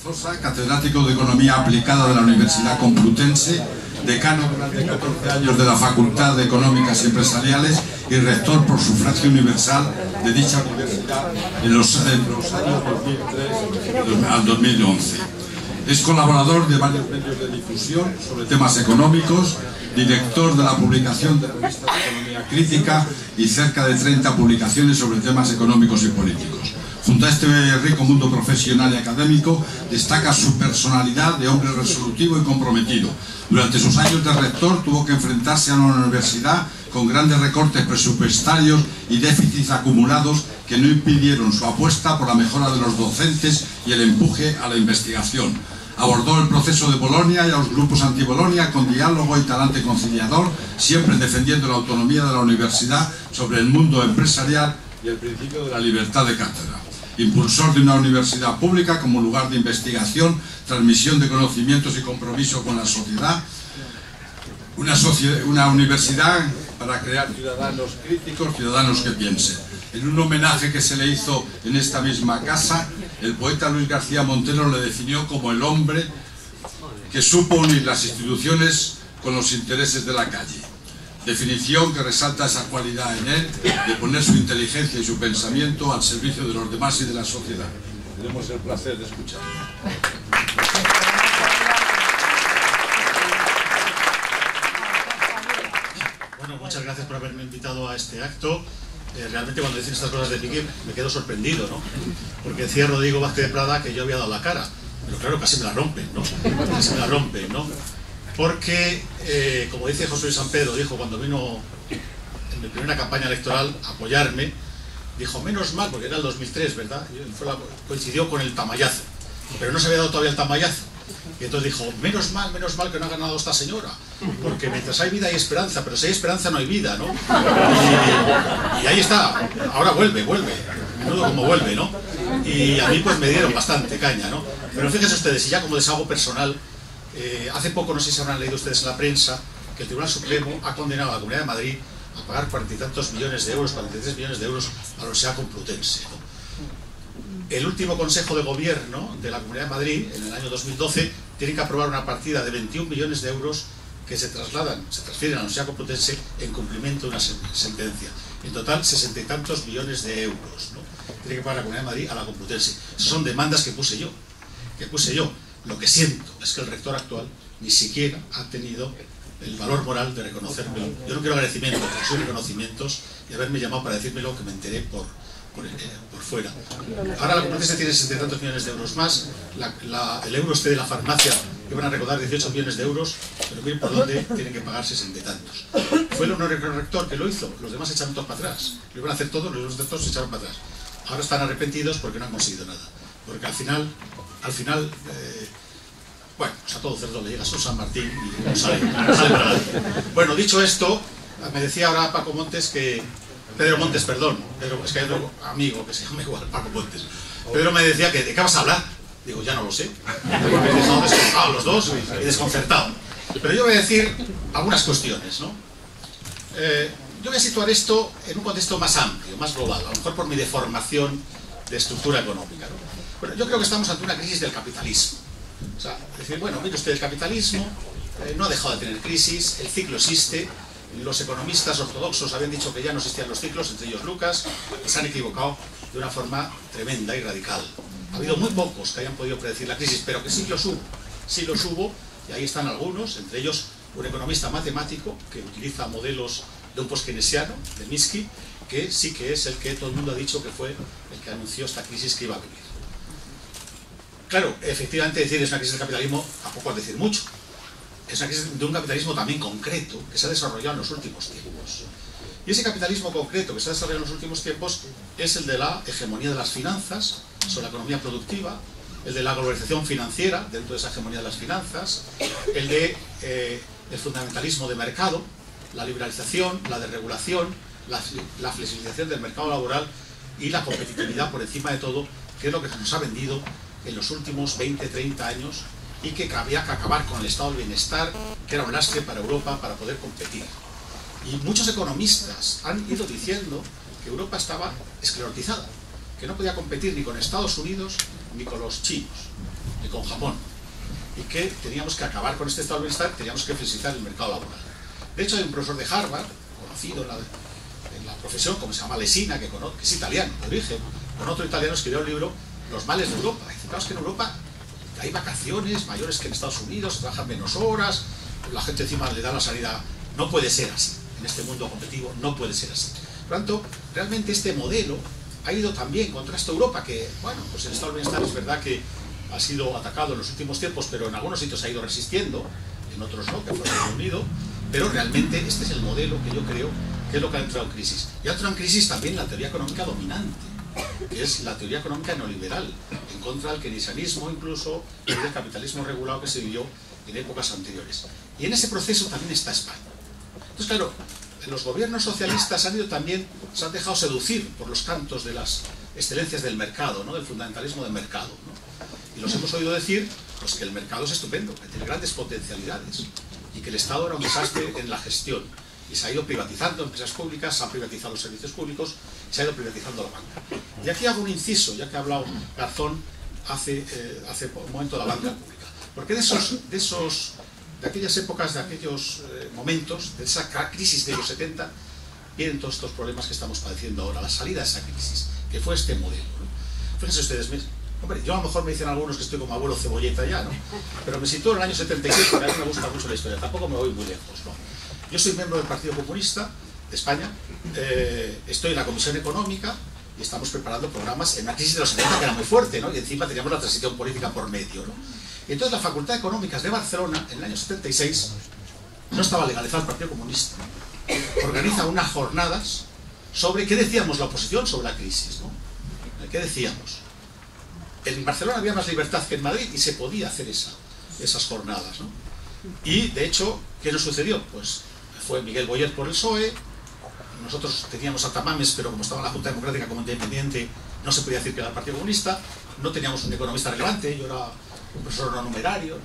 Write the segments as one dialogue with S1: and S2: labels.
S1: Fosa, catedrático de Economía Aplicada de la Universidad Complutense, decano durante 14 años de la Facultad de Económicas y Empresariales y rector por sufragio universal de dicha universidad en los años 2003 al 2011. Es colaborador de varios medios de difusión sobre temas económicos, director de la publicación de revistas de economía crítica y cerca de 30 publicaciones sobre temas económicos y políticos. Junto a este rico mundo profesional y académico, destaca su personalidad de hombre resolutivo y comprometido. Durante sus años de rector tuvo que enfrentarse a una universidad con grandes recortes presupuestarios y déficits acumulados que no impidieron su apuesta por la mejora de los docentes y el empuje a la investigación. Abordó el proceso de Bolonia y a los grupos anti-Bolonia con diálogo y talante conciliador, siempre defendiendo la autonomía de la universidad sobre el mundo empresarial y el principio de la libertad de cátedra. Impulsor de una universidad pública como lugar de investigación, transmisión de conocimientos y compromiso con la sociedad. Una universidad para crear ciudadanos críticos, ciudadanos que piensen. En un homenaje que se le hizo en esta misma casa, el poeta Luis García Montero le definió como el hombre que supo unir las instituciones con los intereses de la calle. Definición que resalta esa cualidad en él de poner su inteligencia y su pensamiento al servicio de los demás y de la sociedad. Tenemos el placer de escucharlo.
S2: Bueno, muchas gracias por haberme invitado a este acto. Realmente cuando dicen estas cosas de Piqué me quedo sorprendido, ¿no? Porque decía Rodrigo Vázquez de Prada que yo había dado la cara, pero claro, casi me la rompen, ¿no? Casi me la rompen, ¿no? Porque, como dice José Luis San Pedro, dijo cuando vino en mi primera campaña electoral a apoyarme, dijo, menos mal, porque era el 2003, ¿verdad? Coincidió con el tamallazo, pero no se había dado todavía el tamallazo. Y entonces dijo, menos mal que no ha ganado esta señora, porque mientras hay vida hay esperanza, pero si hay esperanza no hay vida, ¿no? Y ahí está, ahora vuelve, menudo como vuelve, ¿no? Y a mí pues me dieron bastante caña, ¿no? Pero fíjense ustedes, y ya como desahogo personal, hace poco, no sé si habrán leído ustedes en la prensa, que el Tribunal Supremo ha condenado a la Comunidad de Madrid a pagar 40 y tantos millones de euros, 43 millones de euros a la Universidad Complutense, ¿no? El último Consejo de Gobierno de la Comunidad de Madrid, en el año 2012, tiene que aprobar una partida de 21 millones de euros que se transfieren a la Universidad Complutense en cumplimiento de una sentencia. En total, 60 y tantos millones de euros, ¿no? Tiene que pagar la Comunidad de Madrid a la Complutense. Esas son demandas que puse yo. Lo que siento es que el rector actual ni siquiera ha tenido el valor moral de reconocérmelo. Yo no quiero agradecimientos, pero sí reconocimientos y haberme llamado para decírmelo, que me enteré por fuera. Ahora la Complutense tiene 60 y tantos millones de euros más. El euro de la farmacia, que van a recaudar 18 millones de euros, pero miren por dónde tienen que pagar 60 y tantos. Fue el honorario rector que lo hizo, los demás se echaron todos para atrás. Lo iban a hacer todos, los rectores se echaron para atrás. Ahora están arrepentidos porque no han conseguido nada. Porque al final, bueno, pues a todo cerdo le llega su San Martín y no sale para adelante. Bueno, dicho esto, me decía ahora Paco Montes que... Pedro Montes, perdón, Pedro, es que hay otro amigo que se llama igual, Paco Montes. Pedro me decía que, ¿de qué vas a hablar? Digo, ya no lo sé. Me he dejado desconcertado los dos y desconcertado. Pero yo voy a decir algunas cuestiones, ¿no? Yo voy a situar esto en un contexto más amplio, más global, a lo mejor por mi deformación de estructura económica, ¿no? Bueno, yo creo que estamos ante una crisis del capitalismo. O sea, decir, bueno, mire usted, el capitalismo no ha dejado de tener crisis, el ciclo existe. Los economistas ortodoxos habían dicho que ya no existían los ciclos, entre ellos Lucas, y se han equivocado de una forma tremenda y radical. Ha habido muy pocos que hayan podido predecir la crisis, pero que sí los hubo, y ahí están algunos, entre ellos un economista matemático que utiliza modelos de un post-keynesiano, de Minsky, que sí que es el que todo el mundo ha dicho que fue el que anunció esta crisis que iba a venir. Claro, efectivamente decir es una crisis del capitalismo tampoco es decir mucho. Es una crisis de un capitalismo también concreto que se ha desarrollado en los últimos tiempos. Y ese capitalismo concreto que se ha desarrollado en los últimos tiempos es el de la hegemonía de las finanzas sobre la economía productiva, el de la globalización financiera dentro de esa hegemonía de las finanzas, el de el fundamentalismo de mercado, la liberalización, la desregulación, la flexibilización del mercado laboral y la competitividad por encima de todo, que es lo que nos ha vendido en los últimos 20, 30 años, y que había que acabar con el estado del bienestar, que era un lastre para Europa para poder competir. Y muchos economistas han ido diciendo que Europa estaba esclerotizada, que no podía competir ni con Estados Unidos ni con los chinos. con Japón, y que teníamos que acabar con este estado de bienestar, teníamos que flexibilizar el mercado laboral. De hecho, hay un profesor de Harvard, conocido en la profesión, como se llama Lesina, que es italiano de origen, con otro italiano escribió un libro, Los males de Europa. Y dice, claro, es que en Europa hay vacaciones mayores que en Estados Unidos, se trabajan menos horas, la gente encima le da la salida. No puede ser así, en este mundo competitivo no puede ser así. Por lo tanto, realmente este modelo ha ido también contra esta Europa, que, bueno, pues el estado del bienestar es verdad que ha sido atacado en los últimos tiempos, pero en algunos sitios ha ido resistiendo, en otros no, que fue el Reino Unido, pero realmente este es el modelo que yo creo que es lo que ha entrado en crisis. Y ha entrado en crisis también la teoría económica dominante, que es la teoría económica neoliberal, en contra del keynesianismo incluso, y del capitalismo regulado que se vivió en épocas anteriores. Y en ese proceso también está España. Entonces, claro, los gobiernos socialistas han ido también, se han dejado seducir por los cantos de las excelencias del mercado, ¿no? Del fundamentalismo del mercado, ¿no? Y los hemos oído decir pues, que el mercado es estupendo, que tiene grandes potencialidades y que el Estado era un desastre en la gestión. Y se ha ido privatizando empresas públicas, se han privatizado los servicios públicos, se ha ido privatizando la banca. Y aquí hago un inciso, ya que ha hablado Garzón hace un momento de la banca pública. Porque de aquellas épocas, de aquellos momentos, de esa crisis de los 70, vienen todos estos problemas que estamos padeciendo ahora, la salida de esa crisis, que fue este modelo, ¿no? Fíjense ustedes, hombre, yo a lo mejor me dicen algunos que estoy como abuelo cebolleta ya, ¿no? Pero me sitúo en el año 76, porque a mí me gusta mucho la historia, tampoco me voy muy lejos, ¿no? Yo soy miembro del Partido Comunista de España, estoy en la Comisión Económica y estamos preparando programas en una crisis de los 70 que era muy fuerte, ¿no? Y encima teníamos la transición política por medio, ¿no? Y entonces la Facultad de Económicas de Barcelona, en el año 76, no estaba legalizado el Partido Comunista, organiza unas jornadas sobre qué decíamos la oposición sobre la crisis, ¿no? ¿Qué decíamos? En Barcelona había más libertad que en Madrid y se podía hacer esas jornadas, ¿no? Y de hecho, ¿qué nos sucedió? Pues fue Miguel Boyer por el PSOE, nosotros teníamos a Tamames, pero como estaba en la Junta Democrática como independiente, no se podía decir que era el Partido Comunista, no teníamos un economista relevante, yo era un profesor no numerario, ¿no?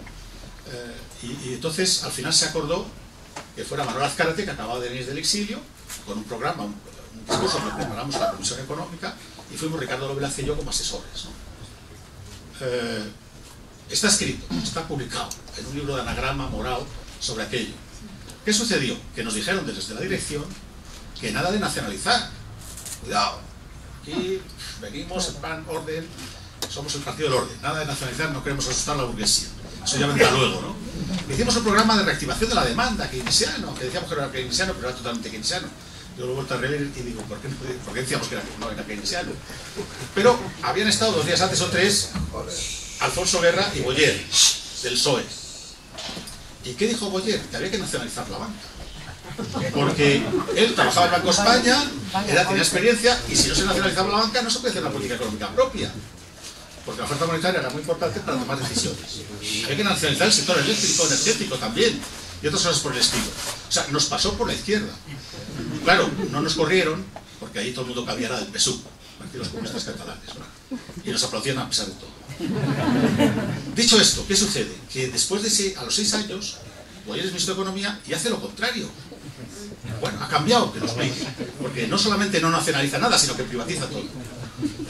S2: Y entonces al final se acordó que fuera Manuel Azcárate, que acababa de venir del exilio, con un programa, un discurso que preparamos en la Comisión Económica, y fuimos Ricardo Lovelaz y yo como asesores, ¿no? Está escrito, está publicado en un libro de anagrama morado sobre aquello. ¿Qué sucedió? Que nos dijeron desde la dirección que nada de nacionalizar. Cuidado, aquí venimos en plan orden, somos el partido del orden, nada de nacionalizar, no queremos asustar a la burguesía. Eso ya vendrá luego, ¿no? Hicimos un programa de reactivación de la demanda keynesiano, que decíamos que era keynesiano, pero era totalmente keynesiano. Yo lo he vuelto a releer y digo, ¿por qué decíamos que no era keynesiano? Pero habían estado 2 días antes o 3 Alfonso Guerra y Boyer, del PSOE. ¿Y qué dijo Boyer? Que había que nacionalizar la banca. Porque él trabajaba en Banco España, tenía experiencia, y si no se nacionalizaba la banca no se puede hacer una política económica propia. Porque la oferta monetaria era muy importante para tomar decisiones. Había que nacionalizar el sector eléctrico, energético también, y otras cosas por el estilo. O sea, nos pasó por la izquierda. Claro, no nos corrieron, porque ahí todo el mundo cabía del PSUV, Partidos Comunistas Catalanes, ¿no? Y nos aplaudían a pesar de todo. Dicho esto, ¿qué sucede? Que después de a los 6 años, Boyer es ministro de Economía y hace lo contrario. Bueno, ha cambiado, que lo explique, porque no solamente no nacionaliza nada, sino que privatiza todo.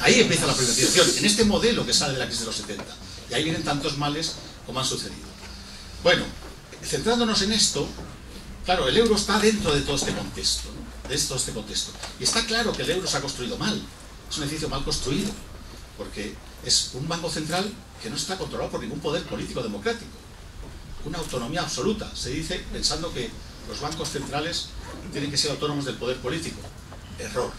S2: Ahí empieza la privatización, en este modelo que sale de la crisis de los 70. Y ahí vienen tantos males como han sucedido. Bueno, centrándonos en esto, claro, el euro está dentro de todo este contexto, ¿no? De todo este contexto. Y está claro que el euro se ha construido mal. Es un edificio mal construido, porque es un banco central que no está controlado por ningún poder político democrático. Una autonomía absoluta. Se dice pensando que los bancos centrales tienen que ser autónomos del poder político. Error.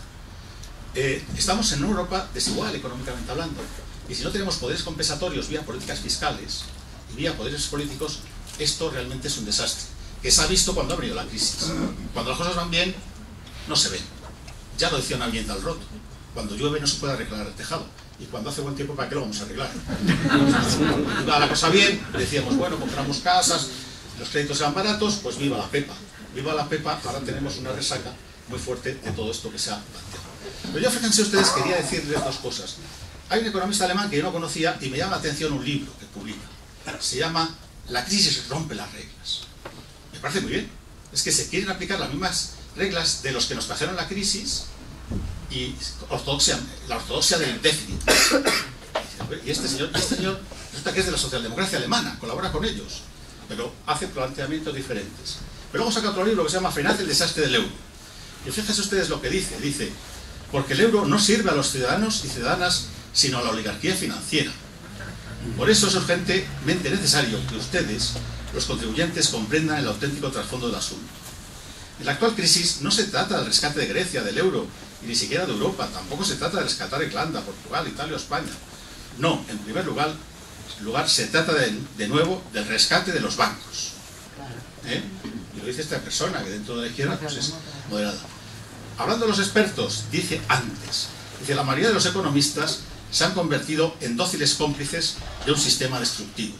S2: Estamos en una Europa desigual económicamente hablando. Y si no tenemos poderes compensatorios vía políticas fiscales y vía poderes políticos, esto realmente es un desastre. Que se ha visto cuando ha venido la crisis. Cuando las cosas van bien, no se ven. Ya lo decía un ambiente al roto. Cuando llueve no se puede arreglar el tejado. Y cuando hace buen tiempo, ¿para qué lo vamos a arreglar? Cuando iba la cosa bien, decíamos, bueno, compramos casas, los créditos eran baratos, pues viva la Pepa. Viva la Pepa, ahora tenemos una resaca muy fuerte de todo esto que se ha planteado. Pero yo, fíjense ustedes, quería decirles 2 cosas. Hay un economista alemán que yo no conocía y me llama la atención un libro que publica. Se llama La crisis rompe las reglas. Me parece muy bien. Es que se quieren aplicar las mismas reglas de los que nos trajeron la crisis y la ortodoxia del déficit. Y este señor resulta que es de la socialdemocracia alemana, colabora con ellos, pero hace planteamientos diferentes. Pero luego saca otro libro que se llama Frenad el desastre del euro. Y fíjense ustedes lo que dice, porque el euro no sirve a los ciudadanos y ciudadanas, sino a la oligarquía financiera. Por eso es urgentemente necesario que ustedes, los contribuyentes, comprendan el auténtico trasfondo del asunto. En la actual crisis no se trata del rescate de Grecia, del euro, y ni siquiera de Europa. Tampoco se trata de rescatar Irlanda, Portugal, Italia o España. No, en primer lugar se trata de nuevo del rescate de los bancos. Y lo dice esta persona, que dentro de la izquierda pues es moderada. Hablando de los expertos, dice la mayoría de los economistas se han convertido en dóciles cómplices de un sistema destructivo.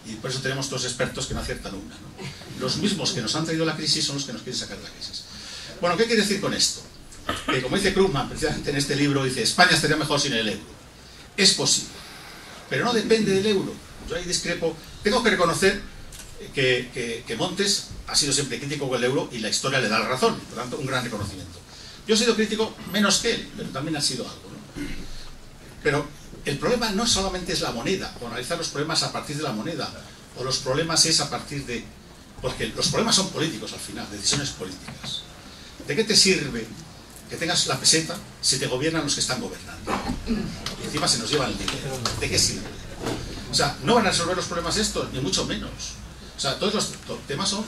S2: Y por eso tenemos dos expertos que no aciertan una, ¿no? Los mismos que nos han traído la crisis son los que nos quieren sacar de la crisis. Bueno, ¿qué quiere decir con esto? Que como dice Krugman, precisamente en este libro, dice España estaría mejor sin el euro. Es posible, pero no depende del euro. Yo ahí discrepo. Tengo que reconocer que Montes ha sido siempre crítico con el euro y la historia le da la razón, por lo tanto, un gran reconocimiento. Yo he sido crítico menos que él, pero también ha sido algo, ¿no? Pero el problema no solamente es la moneda, o analizar los problemas a partir de la moneda, o los problemas es a partir de... Porque los problemas son políticos al final, decisiones políticas. ¿De qué te sirve que tengas la peseta si te gobiernan los que están gobernando? Y encima se nos llevan el dinero. ¿De qué sirve? O sea, no van a resolver los problemas estos, ni mucho menos. O sea, todos los temas son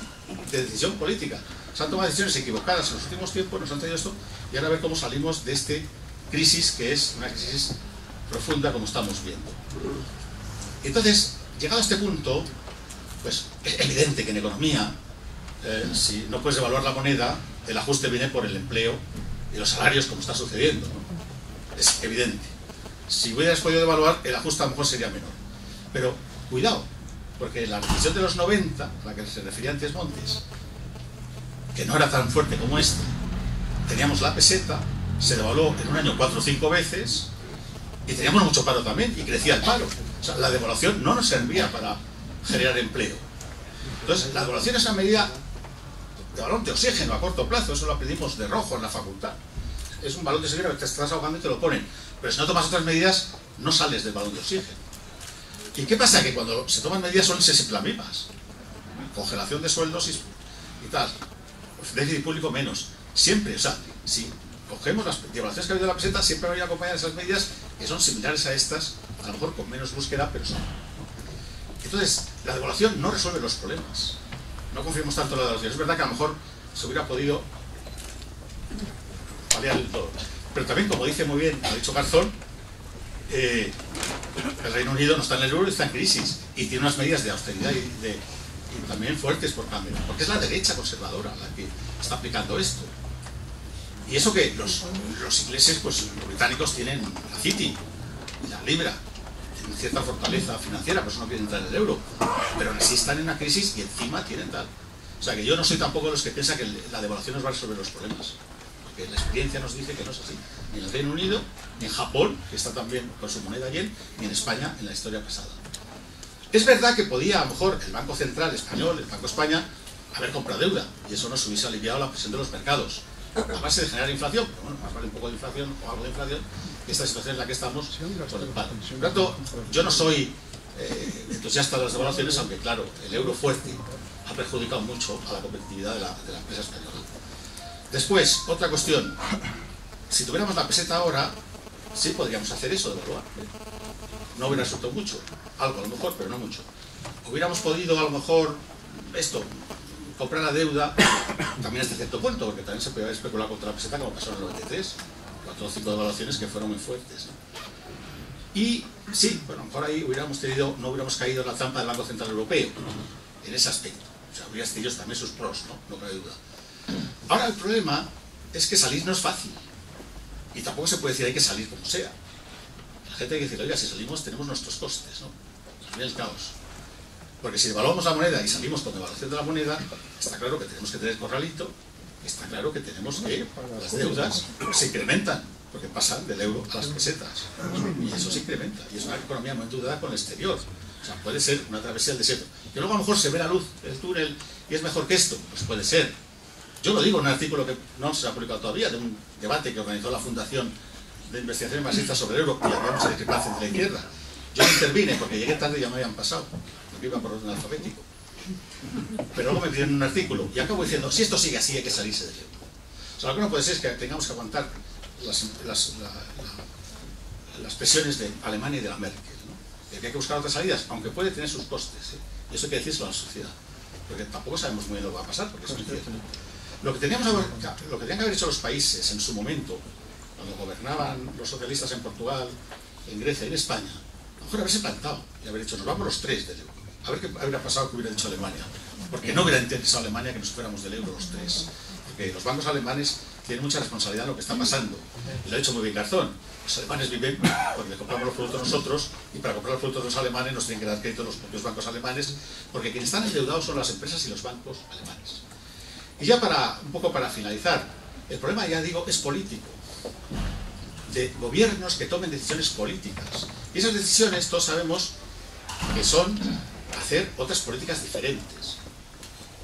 S2: de decisión política. Se han tomado decisiones equivocadas en los últimos tiempos, nos han traído esto, y ahora a ver cómo salimos de esta crisis, que es una crisis profunda, como estamos viendo. Entonces, llegado a este punto, pues es evidente que en economía, si no puedes devaluar la moneda, el ajuste viene por el empleo y los salarios, como está sucediendo, ¿no? Es evidente. Si hubieras podido devaluar, el ajuste a lo mejor sería menor. Pero, cuidado, porque la recesión de los 90, a la que se refería antes Montes, que no era tan fuerte como esta, teníamos la peseta, se devaluó en un año 4 o 5 veces, y teníamos mucho paro también, y crecía el paro. O sea, la devaluación no nos servía para generar empleo. Entonces, la devaluación es una medida de balón de oxígeno a corto plazo, eso lo aprendimos de Rojo en la facultad. Es un balón de oxígeno que te estás ahogando y te lo ponen. Pero si no tomas otras medidas, no sales del balón de oxígeno. ¿Y qué pasa? Que cuando se toman medidas son las congelación de sueldos y tal. Pues déficit público menos. Siempre, o sea, si cogemos las devaluaciones que ha habido de la peseta, siempre van a ir acompañadas esas medidas que son similares a estas, a lo mejor con menos búsqueda, pero son. Entonces, la devaluación no resuelve los problemas. No confiemos tanto en la devaluación. Es verdad que a lo mejor se hubiera podido paliar el dolor. Pero también, como dice muy bien, ha dicho Garzón, el Reino Unido no está en el euro y está en crisis. Y tiene unas medidas de austeridad y también fuertes por cambio. Porque es la derecha conservadora la que está aplicando esto. Y eso que los ingleses, pues los británicos tienen la City y la Libra, tienen cierta fortaleza financiera, por eso no quieren entrar en el euro, pero aún así están en una crisis y encima tienen tal. O sea que yo no soy tampoco de los que piensan que la devaluación nos va a resolver los problemas, porque la experiencia nos dice que no es así, ni en el Reino Unido, ni en Japón, que está también con su moneda yen, ni en España en la historia pasada. Es verdad que podía a lo mejor el Banco Central Español, el Banco España, haber comprado deuda, y eso nos hubiese aliviado la presión de los mercados, a base de generar inflación, pero bueno, más vale un poco de inflación o algo de inflación que esta situación en la que estamos con el paro. Por lo tanto, yo no soy entusiasta de las devaluaciones, aunque claro, el euro fuerte ha perjudicado mucho a la competitividad de la empresa española. Después, otra cuestión, si tuviéramos la peseta ahora, sí podríamos hacer eso, devaluar. No hubiera resultado mucho, algo a lo mejor, pero no mucho. Hubiéramos podido a lo mejor, comprar la deuda, también hasta cierto punto, porque también se podía especular contra la peseta como pasó en el 93, 4 o 5 devaluaciones que fueron muy fuertes, ¿no? Y sí, bueno, a lo mejor ahí no hubiéramos caído en la trampa del Banco Central Europeo, en ese aspecto. O sea, habría tenido también sus pros, ¿no? No cabe duda. Ahora el problema es que salir no es fácil, y tampoco se puede decir hay que salir como sea. La gente hay que decir, oiga, si salimos tenemos nuestros costes, ¿no? Viene el caos. Porque si devaluamos la moneda y salimos con devaluación de la moneda, está claro que tenemos que tener corralito, está claro que tenemos que las deudas se incrementan, porque pasan del euro a las pesetas. Y eso se incrementa. Y es una economía muy endeudada con el exterior. O sea, puede ser una travesía del desierto. Que luego a lo mejor se ve la luz del túnel y es mejor que esto. Pues puede ser. Yo lo digo en un artículo que no se ha publicado todavía, de un debate que organizó la Fundación de Investigaciones Marxistas sobre el euro, y había mucha discrepancia entre la izquierda. Yo no intervine porque llegué tarde y ya me habían pasado, porque iba por orden alfabético. Pero luego me pidieron un artículo y acabo diciendo, si esto sigue así hay que salirse del euro. O sea, lo que no puede ser es que tengamos que aguantar las presiones de Alemania y de la Merkel, ¿no? Y que hay que buscar otras salidas, aunque puede tener sus costes, ¿eh? Y eso hay que decírselo a la sociedad, porque tampoco sabemos muy bien lo que va a pasar, porque eso es cierto. Lo que tenían que haber hecho los países en su momento, cuando gobernaban los socialistas en Portugal, en Grecia y en España, a lo mejor haberse plantado y haber dicho, nos vamos los tres del euro. A ver qué habría pasado que hubiera dicho Alemania, porque no hubiera interesado a Alemania que nos fuéramos del euro los tres, porque los bancos alemanes tienen mucha responsabilidad en lo que está pasando, y lo ha dicho muy bien Garzón. Los alemanes viven porque compramos los productos nosotros, y para comprar los productos de los alemanes nos tienen que dar crédito los propios bancos alemanes, porque quienes están endeudados son las empresas y los bancos alemanes. Y ya un poco para finalizar, el problema, ya digo, es político, de gobiernos que tomen decisiones políticas, y esas decisiones todos sabemos que son hacer otras políticas diferentes,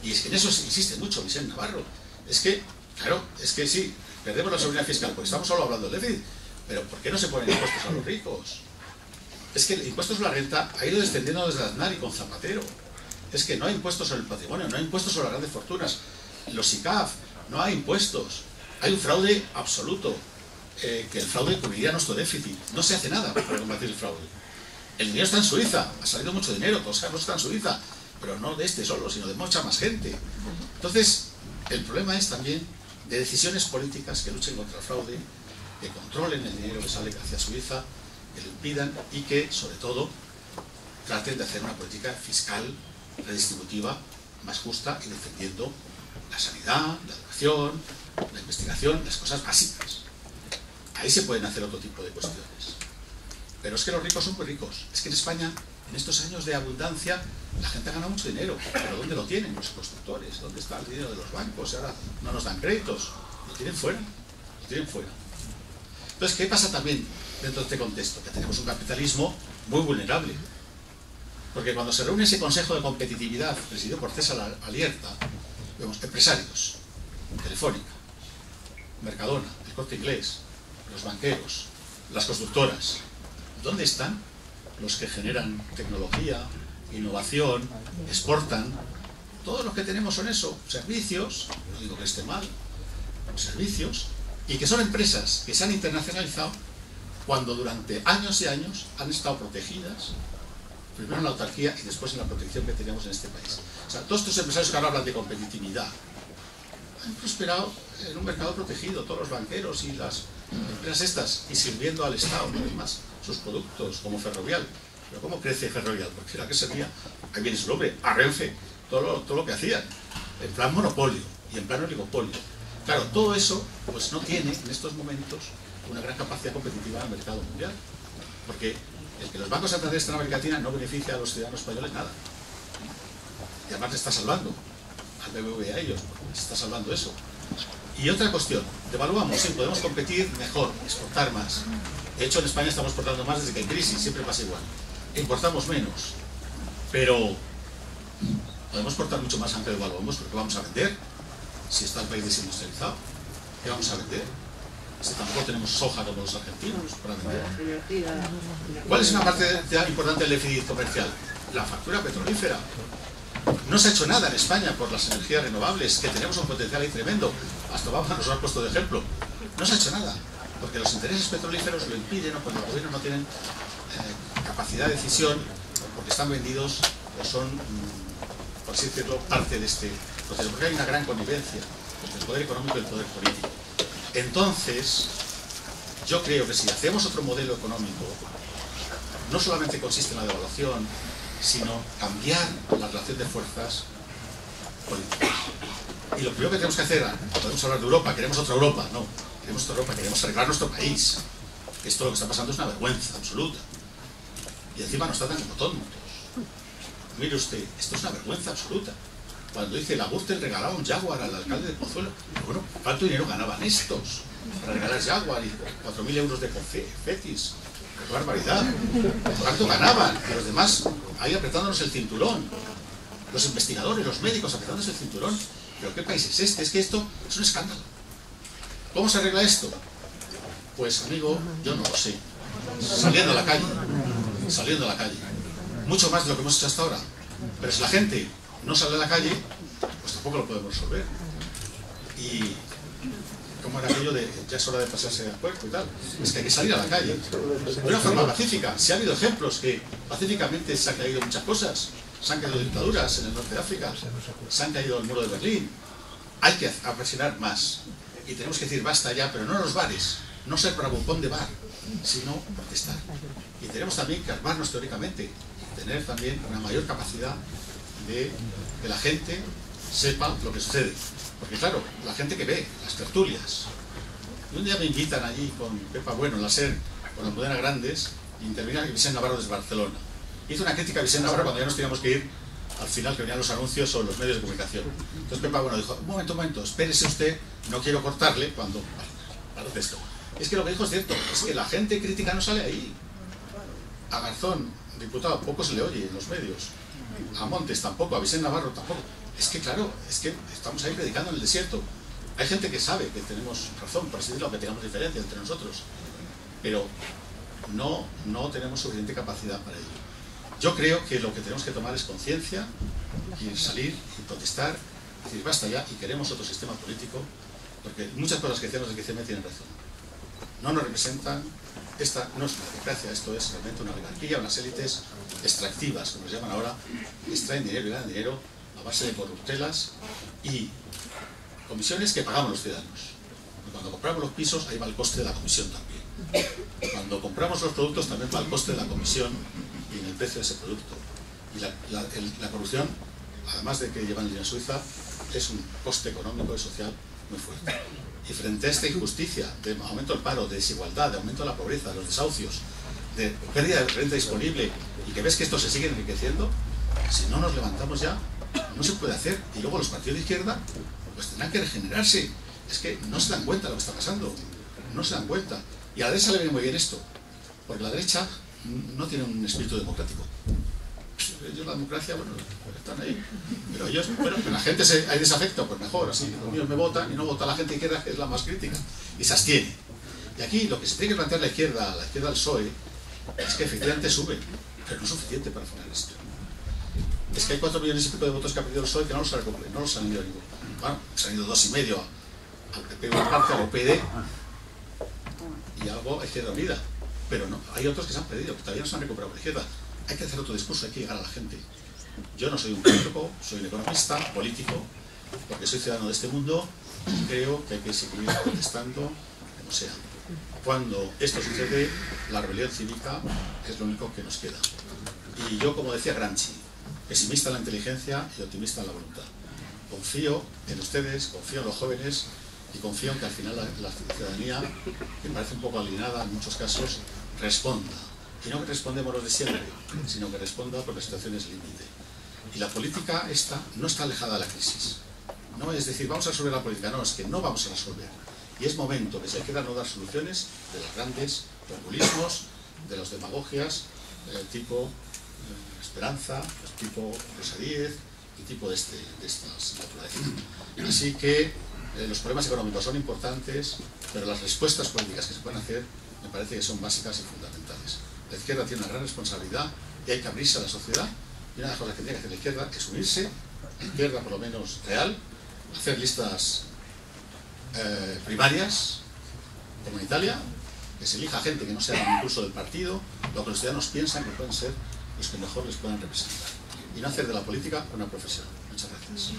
S2: y es que en eso insiste mucho Vicente Navarro. Es que, claro, es que sí, perdemos la soberanía fiscal porque estamos solo hablando del déficit, pero ¿por qué no se ponen impuestos a los ricos? Es que el impuesto sobre la renta ha ido descendiendo desde Aznar y con Zapatero. Es que no hay impuestos sobre el patrimonio, no hay impuestos sobre las grandes fortunas. Los ICAF, no hay impuestos. Hay un fraude absoluto, que el fraude cubriría nuestro déficit. No se hace nada para combatir el fraude. El dinero está en Suiza, ha salido mucho dinero, todos sabemos que está en Suiza, pero no de este solo, sino de mucha más gente. Entonces, el problema es también de decisiones políticas que luchen contra el fraude, que controlen el dinero que sale hacia Suiza, que lo impidan y que, sobre todo, traten de hacer una política fiscal redistributiva más justa y defendiendo la sanidad, la educación, la investigación, las cosas básicas. Ahí se pueden hacer otro tipo de cuestiones. Pero es que los ricos son muy ricos. Es que en España, en estos años de abundancia, la gente ha ganado mucho dinero. ¿Pero dónde lo tienen los constructores? ¿Dónde está el dinero de los bancos? Ahora no nos dan créditos. Lo tienen fuera. Lo tienen fuera. Entonces, ¿qué pasa también dentro de este contexto? Que tenemos un capitalismo muy vulnerable. Porque cuando se reúne ese Consejo de Competitividad, presidido por César Alierta, vemos empresarios, Telefónica, Mercadona, el Corte Inglés, los banqueros, las constructoras. ¿Dónde están los que generan tecnología, innovación, exportan? Todos los que tenemos son eso, servicios, no digo que esté mal, servicios, y que son empresas que se han internacionalizado cuando durante años y años han estado protegidas, primero en la autarquía y después en la protección que teníamos en este país. O sea, todos estos empresarios que ahora hablan de competitividad han prosperado en un mercado protegido, todos los banqueros y las empresas estas, y sirviendo al Estado, no hay más, sus productos, como Ferrovial. Pero ¿cómo crece Ferrovial? Porque era que servía, ahí viene su nombre, a Renfe, todo lo que hacían, en plan monopolio y en plan oligopolio. Claro, todo eso pues no tiene en estos momentos una gran capacidad competitiva en el mercado mundial, porque el que los bancos Santander estén en América Latina no beneficia a los ciudadanos españoles nada. Y además le está salvando al BBVA y a ellos, porque se está salvando eso. Y otra cuestión, devaluamos, sí, podemos competir mejor, exportar más. De hecho, en España estamos exportando más desde que hay crisis, siempre pasa igual. Importamos menos, pero podemos exportar mucho más aunque devaluamos, porque ¿qué vamos a vender? Si está el país desindustrializado, ¿qué vamos a vender? Si tampoco tenemos soja como los argentinos para vender. ¿Cuál es una parte importante del déficit comercial? La factura petrolífera. No se ha hecho nada en España por las energías renovables, que tenemos un potencial ahí tremendo. Hasta Obama nos lo ha puesto de ejemplo. No se ha hecho nada, porque los intereses petrolíferos lo impiden, o porque los gobiernos no tienen capacidad de decisión, porque están vendidos o son, por así decirlo, parte de este proceso. Porque hay una gran connivencia entre el poder económico y el poder político. Entonces, yo creo que si hacemos otro modelo económico, no solamente consiste en la devaluación, sino cambiar la relación de fuerzas políticas. Y lo primero que tenemos que hacer, podemos hablar de Europa, queremos otra Europa, no, queremos otra Europa, queremos arreglar nuestro país. Esto lo que está pasando es una vergüenza absoluta. Y encima nos tratan como tontos. Mire usted, esto es una vergüenza absoluta. Cuando dice la Gürtel regalaba un Jaguar al alcalde de Pozuelo, bueno, ¿cuánto dinero ganaban estos para regalar Jaguar y 4.000 euros de confetis? ¡Qué barbaridad! ¿Cuánto ganaban? Y los demás ahí apretándonos el cinturón. Los investigadores, los médicos apretándose el cinturón. ¿Pero qué país es este? Es que esto es un escándalo. ¿Cómo se arregla esto? Pues, amigo, yo no lo sé. Saliendo a la calle. saliendo a la calle. Mucho más de lo que hemos hecho hasta ahora. Pero si la gente no sale a la calle, pues tampoco lo podemos resolver. Y como era aquello de ya es hora de pasarse al puerto y tal, es que hay que salir a la calle de una forma pacífica. Si ha habido ejemplos que pacíficamente se han caído muchas cosas, se han caído dictaduras en el norte de África, se han caído el muro de Berlín, hay que presionar más y tenemos que decir basta ya, pero no en los bares, no ser bravucón de bar, sino protestar. Y tenemos también que armarnos teóricamente y tener también una mayor capacidad de que la gente sepa lo que sucede. Porque claro, la gente que ve las tertulias, y un día me invitan allí con Pepa Bueno, la SER, con Almudena Grandes, y interviene Vicente Navarro desde Barcelona. Hizo una crítica a Vicente Navarro cuando ya nos teníamos que ir al final, que venían los anuncios o los medios de comunicación. Entonces Pepa Bueno dijo, un momento, espérese usted, no quiero cortarle cuando parece esto. Es que lo que dijo es cierto, es que la gente crítica no sale ahí. A Garzón, diputado, poco se le oye en los medios. A Montes tampoco, a Vicente Navarro tampoco. Es que claro, es que estamos ahí predicando en el desierto. Hay gente que sabe que tenemos razón, por así decirlo, que tengamos diferencia entre nosotros, pero no tenemos suficiente capacidad para ello. Yo creo que lo que tenemos que tomar es conciencia y salir y protestar, decir basta ya y queremos otro sistema político, porque muchas cosas que decíamos del QCM tienen razón. No nos representan, esta no es una democracia, esto es realmente una oligarquía, unas élites extractivas, como se llaman ahora, que extraen dinero y ganan dinero a base de corruptelas y comisiones que pagamos los ciudadanos. Y cuando compramos los pisos, ahí va el coste de la comisión también. Cuando compramos los productos, también va el coste de la comisión y en el precio de ese producto. Y la corrupción, además de que llevan el dinero a Suiza, es un coste económico y social muy fuerte. Y frente a esta injusticia de aumento del paro, de desigualdad, de aumento de la pobreza, de los desahucios, de pérdida de renta disponible, y que ves que esto se sigue enriqueciendo, si no nos levantamos ya, no se puede hacer. Y luego los partidos de izquierda pues tendrán que regenerarse. Es que no se dan cuenta de lo que está pasando, no se dan cuenta. Y a la derecha le viene muy bien esto, porque la derecha no tiene un espíritu democrático. Ellos la democracia, bueno, están ahí, pero ellos, bueno, que la gente hay desafecto, pues mejor, así los míos me votan y no vota la gente izquierda, que es la más crítica, y se abstiene. Y aquí lo que se tiene que plantear la izquierda del PSOE, es que efectivamente sube, pero no es suficiente para frenar esto. Es que hay 4 millones y pico de votos que ha perdido el PSOE que no los han ido a ninguno. Bueno, se han ido 2,5 al PP, una parte al OPD y algo a Izquierda Unida, pero no, hay otros que se han perdido, que todavía no se han recuperado por la izquierda. Hay que hacer otro discurso, hay que llegar a la gente. Yo no soy un político, soy un economista, político, porque soy ciudadano de este mundo y creo que hay que seguir protestando como sea. Cuando esto sucede, la rebelión cívica es lo único que nos queda. Y yo, como decía Gramsci, pesimista en la inteligencia y optimista en la voluntad. Confío en ustedes, confío en los jóvenes y confío en que al final la ciudadanía, que parece un poco alienada en muchos casos, responda. Y no que respondemos los de siempre, sino que responda porque la situación es límite. Y la política esta no está alejada de la crisis. No es decir, vamos a resolver la política, no, es que no vamos a resolver. Y es momento que se quieran no dar soluciones de los grandes populismos, de las demagogias, tipo Esperanza, tipo Rosa Díez y tipo de estas naturalezas. Así que los problemas económicos son importantes, pero las respuestas políticas que se pueden hacer me parece que son básicas y fundamentales. La izquierda tiene una gran responsabilidad y hay que abrirse a la sociedad. Y una de las cosas que tiene que hacer la izquierda es unirse, la izquierda por lo menos real, hacer listas primarias, como en Italia, que se elija gente que no sea del impulso del partido, lo que los ciudadanos piensan que pueden ser los que mejor les puedan representar. Y no hacer de la política una profesión. Muchas gracias.